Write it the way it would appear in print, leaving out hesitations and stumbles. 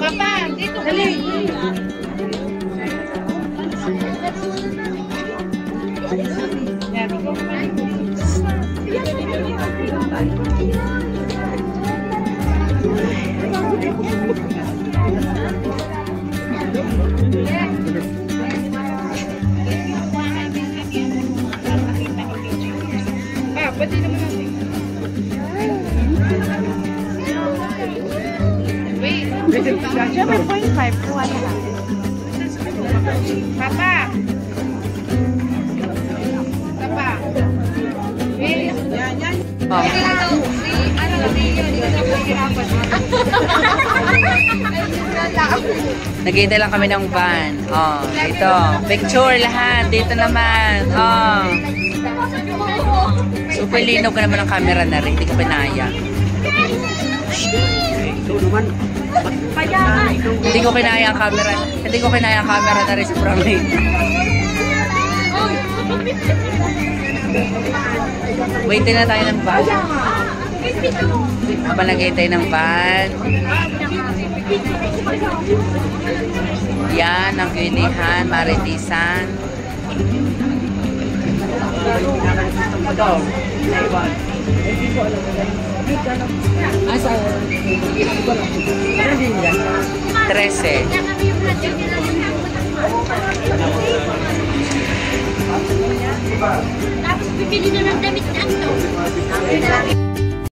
Papa, dito dali. Pwede naman natin. Wait. 7.5. Kuha na lang. Papa. Papa. Wait. Yan. Oh. Naghihintay lang kami ng van. Oh, dito. Picture lahat. Dito naman. Oh. Super linaw ka naman ng camera na rin. Hindi ka pinaya. Hindi ko kinaya ang camera. Hindi ko kinaya ang camera na rin. Sobrang waitin na tayo ng van. Habang naghihintay ng van. Yan, ang Guilihan, Maritisan. Trece. Tapos bibili na ng damit na ito.